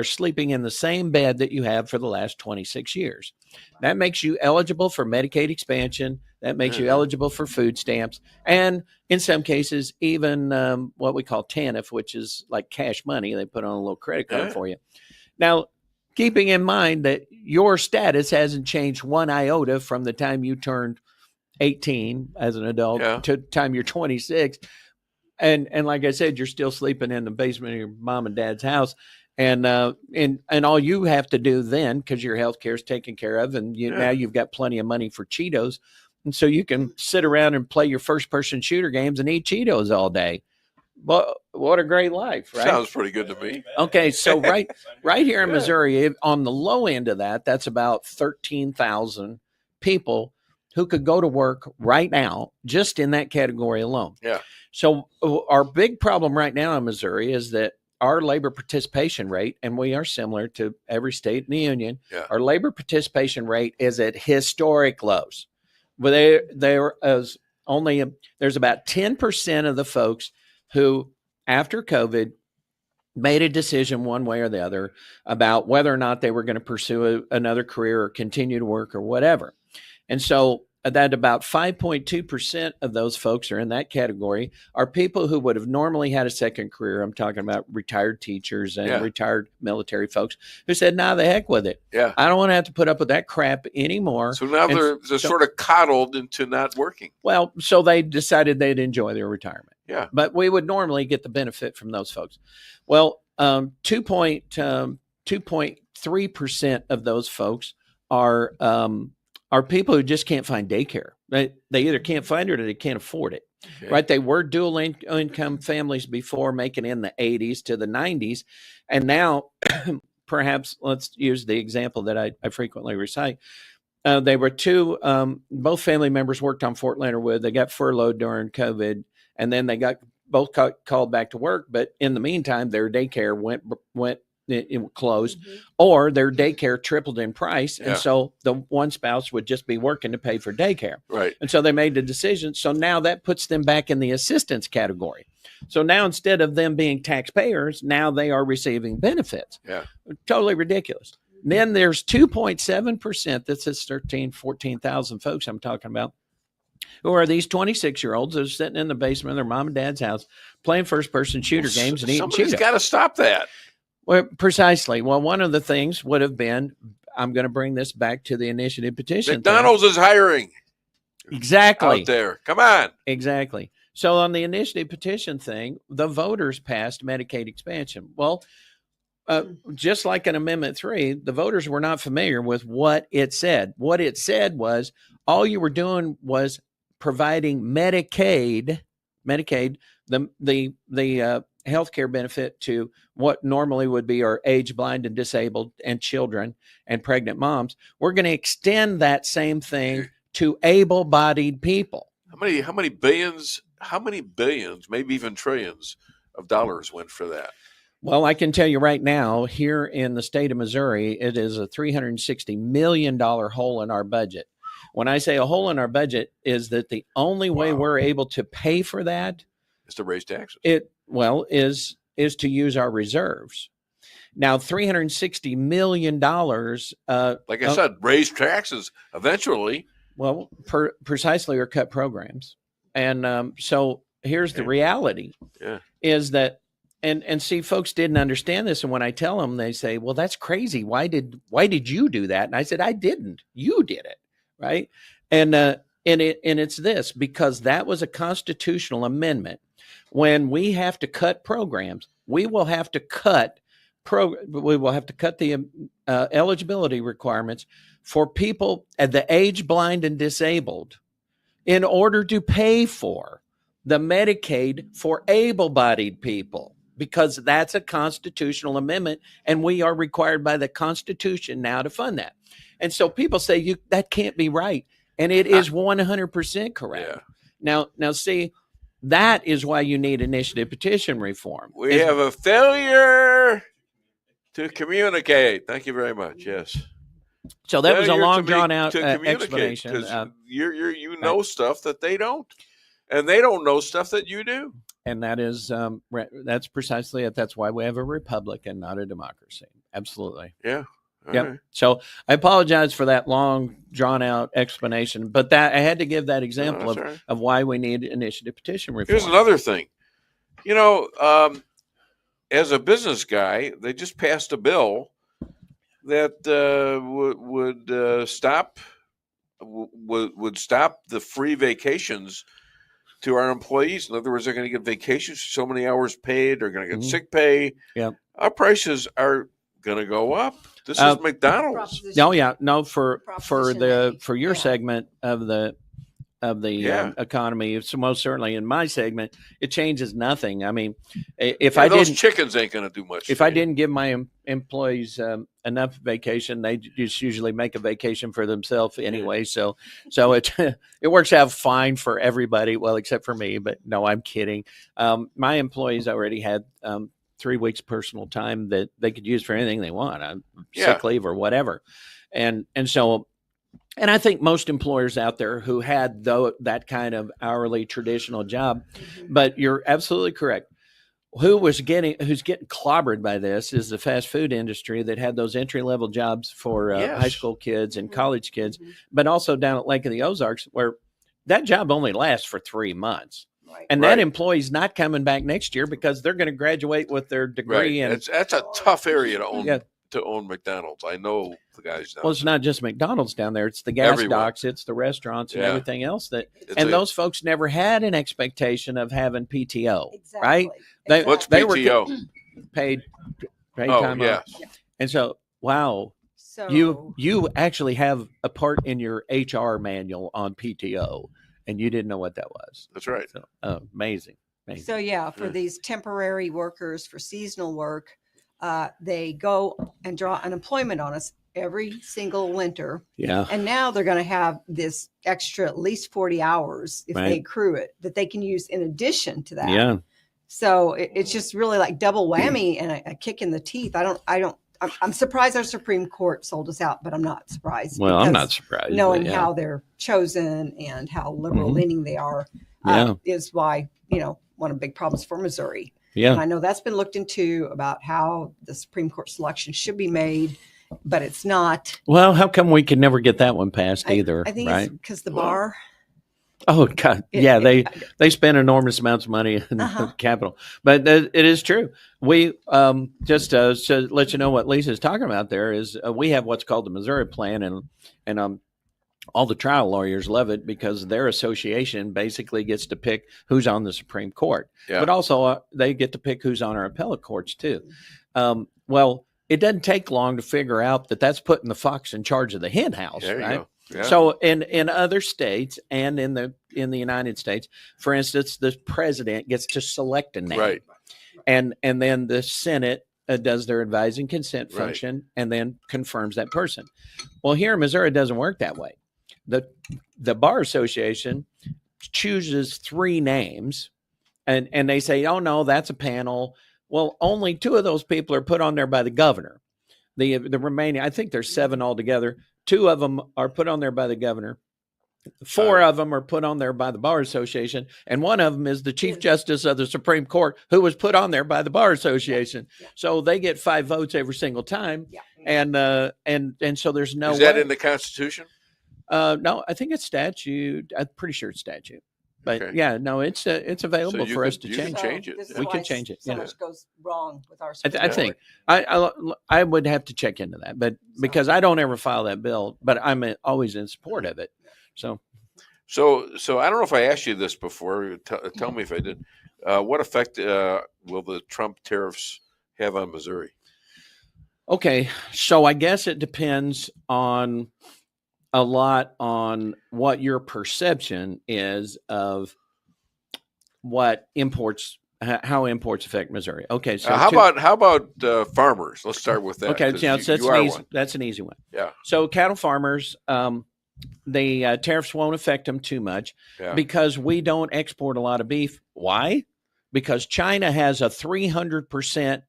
are sleeping in the same bed that you have for the last 26 years. That makes you eligible for Medicaid expansion. That makes you eligible for food stamps. And in some cases, even what we call TANF, which is like cash money. They put on a little credit card for you. Now, keeping in mind that your status hasn't changed one iota from the time you turned 18 as an adult to the time you're 26. And like I said, you're still sleeping in the basement of your mom and dad's house. And all you have to do then, because your health care is taken care of, and now you've got plenty of money for Cheetos. And so you can sit around and play your first-person shooter games and eat Cheetos all day. Well, what a great life, right? Sounds pretty good to me. Okay, so right here in Missouri, on the low end of that, that's about 13,000 people who could go to work right now just in that category alone. Yeah. So our big problem right now in Missouri is that our labor participation rate, and we are similar to every state in the union, our labor participation rate is at historic lows. But there's about 10% of the folks who, after COVID, made a decision one way or the other about whether or not they were going to pursue another career or continue to work or whatever. And so that about 5.2% of those folks are in that category are people who would have normally had a second career. I'm talking about retired teachers and retired military folks who said, nah, the heck with it. Yeah. I don't want to have to put up with that crap anymore. So now they're sort of coddled into not working. Well, so they decided they'd enjoy their retirement. Yeah. But we would normally get the benefit from those folks. Well, 2.3% of those folks are people who just can't find daycare. They either can't find it or they can't afford it, right? They were dual income families before, making in the 80s to the 90s. And now, perhaps let's use the example that I frequently recite. They were both family members worked on Fort Leonard Wood. They got furloughed during COVID, and then they got both called back to work. But in the meantime, their daycare went it closed, or their daycare tripled in price. And so the one spouse would just be working to pay for daycare. Right. And so they made the decision. So now that puts them back in the assistance category. So now instead of them being taxpayers, now they are receiving benefits. Yeah. Totally ridiculous. Then there's 2.7%, that's this 14,000 folks I'm talking about, who are these 26-year-olds that are sitting in the basement of their mom and dad's house playing first-person shooter games and eating Cheetos. Somebody's got to stop that. Well, precisely. Well, one of the things would have been, I'm going to bring this back to the initiative petition. McDonald's is hiring. Exactly. Out there. Come on. Exactly. So on the initiative petition thing, the voters passed Medicaid expansion. Well, just like in Amendment 3, the voters were not familiar with what it said. What it said was all you were doing was providing Medicaid, the health care benefit to what normally would be our age blind and disabled and children and pregnant moms. We're going to extend that same thing to able-bodied people. How many billions, maybe even trillions of dollars went for that? Well, I can tell you right now, here in the state of Missouri, it is a $360 million hole in our budget. When I say a hole in our budget, is that the only way we're able to pay for that is to raise taxes. Is to use our reserves. Now, $360 million. Like I said, raise taxes eventually. Well, precisely, or cut programs. And so here's the reality: is that, and see, folks didn't understand this, and when I tell them, they say, "Well, that's crazy. Why did you do that?" And I said, "I didn't. You did it, right?" And it's this, because that was a constitutional amendment. When we have to cut programs, we will have to cut the eligibility requirements for people at the age blind and disabled in order to pay for the Medicaid for able-bodied people, because that's a constitutional amendment, and we are required by the Constitution now to fund that. And so people say that can't be right, and it is 100% correct. Yeah. Now, see. That is why you need initiative petition reform. We have a failure to communicate. Thank you very much. Yes. So that was a long, drawn-out explanation. You know stuff that they don't, and they don't know stuff that you do. And that is that's precisely it. That's why we have a republic and not a democracy. Absolutely. Yeah. Yep. Right. So I apologize for that long, drawn out explanation, but that I had to give that example that's all right. of why we need initiative petition reform. Here's another thing. As a business guy, they just passed a bill that would stop the free vacations to our employees. In other words, they're going to get vacations, so many hours paid. They're going to get sick pay. Yep. Our prices are going to go up. This is McDonald's. No, yeah, no. For your segment of the economy, so most certainly in my segment, it changes nothing. I mean, if those chickens ain't going to do much. If I didn't give my employees enough vacation, they just usually make a vacation for themselves anyway. So it it works out fine for everybody. Well, except for me. But no, I'm kidding. My employees already had 3 weeks personal time that they could use for anything they want, sick leave or whatever, and so. And I think most employers out there who had that kind of hourly traditional job, but you're absolutely correct. Who's getting clobbered by this is the fast food industry that had those entry level jobs for high school kids and college kids, but also down at Lake of the Ozarks where that job only lasts for 3 months. Right. And that employee's not coming back next year because they're going to graduate with their degree. Right. And that's a tough area to own. Yeah. To own McDonald's. I know the guys down there. It's not just McDonald's down there. It's the gas docks, it's the restaurants and everything else those folks never had an expectation of having PTO, right? What's PTO? Were paid time off. And so, wow. So you actually have a part in your HR manual on PTO and you didn't know what that was. That's right. So, amazing. So for these temporary workers for seasonal work, they go and draw unemployment on us every single winter. Yeah. And now they're going to have this extra at least 40 hours if they accrue it that they can use in addition to that. Yeah. So it's just really like double whammy and a kick in the teeth. I'm surprised our Supreme Court sold us out, but I'm not surprised. Well, I'm not surprised. Knowing how they're chosen and how liberal leaning they are is why, one of the big problems for Missouri. Yeah. And I know that's been looked into about how the Supreme Court selection should be made, but it's not. Well, how come we could never get that one passed either? I think it's because the bar. Oh God, they spend enormous amounts of money in the Capitol, but it is true. We just to let you know what Lisa's talking about there is we have what's called the Missouri Plan, and all the trial lawyers love it because their association basically gets to pick who's on the Supreme Court, but also they get to pick who's on our appellate courts too. Well, it doesn't take long to figure out that that's putting the fox in charge of the hen house, right? Yeah. So in other states and in the United States, for instance, the president gets to select a name, right, and then the Senate does their advise and consent function and then confirms that person. Well, here in Missouri, it doesn't work that way. The Bar Association chooses 3 names and they say, oh, no, that's a panel. Well, only 2 of those people are put on there by the governor. The remaining, I think there's 7 altogether. 2 of them are put on there by the governor. 4 of them are put on there by the Bar Association. And 1 of them is the Chief Justice of the Supreme Court, who was put on there by the Bar Association. Yeah. So they get 5 votes every single time. Yeah. And so there's no. Is that in the Constitution? No, I think it's statute. I'm pretty sure it's statute. But it's available for us to change. Change it. We can change it. So much goes wrong with our. I think I would have to check into that, but because I don't ever file that bill, but I'm always in support of it. So I don't know if I asked you this before. Tell me if I did. What effect will the Trump tariffs have on Missouri? Okay, so I guess it depends a lot on what your perception is of what how imports affect Missouri. Okay, so how about farmers? Let's start with that. Okay, that's an easy one. Yeah. So cattle farmers, the tariffs won't affect them too much because we don't export a lot of beef. Why? Because China has a 300%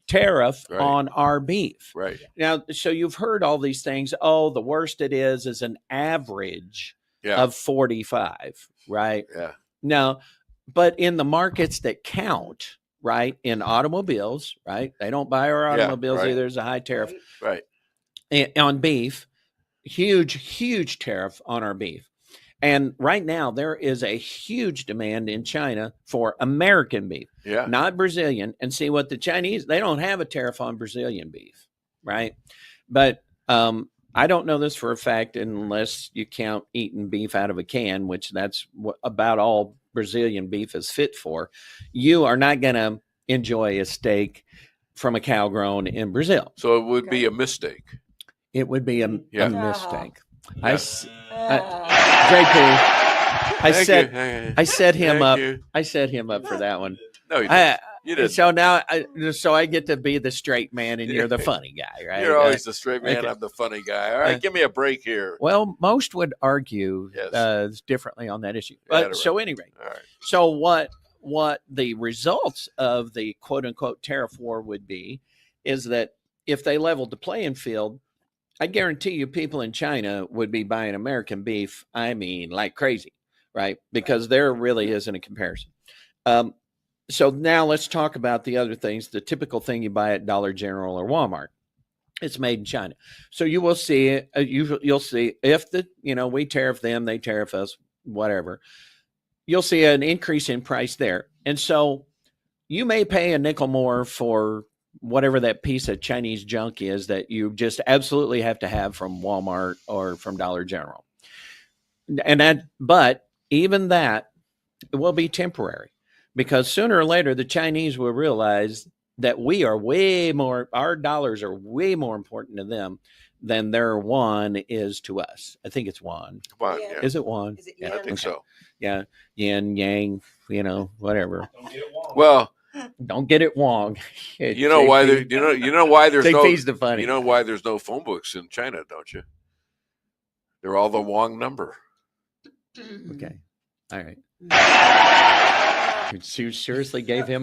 tariff on our beef. Right. Now, so you've heard all these things. Oh, the worst it is an average of 45, right? Yeah. Now, but in the markets that count, right, in automobiles, right? They don't buy our automobiles right. either. There's a high tariff Right. on beef, huge tariff on our beef. And right now, there is a huge demand in China for American beef, not Brazilian. And see what the Chinese, they don't have a tariff on Brazilian beef, right? But I don't know this for a fact unless you count eating beef out of a can, which that's about all Brazilian beef is fit for. You are not going to enjoy a steak from a cow grown in Brazil. So it would be a mistake. It would be a mistake. Yeah. JP, I set him up. I set him up for that one. No, you didn't. So now, I get to be the straight man, and you're the funny guy, right? You're always the straight man. Okay. I'm the funny guy. All right, give me a break here. Well, most would argue differently on that issue. But so anyway, all right. So what the results of the quote unquote tariff war would be is that if they leveled the playing field, I guarantee you people in China would be buying American beef, I mean, like crazy, right? Because there really isn't a comparison. So now let's talk about the other things. The typical thing you buy at Dollar General or Walmart, it's made in China. So you will see it. You'll see if we tariff them, they tariff us, whatever. You'll see an increase in price there. And so you may pay a nickel more for whatever that piece of Chinese junk is that you just absolutely have to have from Walmart or from Dollar General. But even that will be temporary, because sooner or later the Chinese will realize that we are our dollars are way more important to them than their yuan is to us. I think it's yuan. Yeah. Is it yuan? Is it I think so. Yeah. Yin, yang, whatever. Don't get it wrong. Well, don't get it wrong. You know why there's JP's the funny. You know why there's no phone books in China, don't you? They're all the Wong number. Okay. All right. You seriously gave him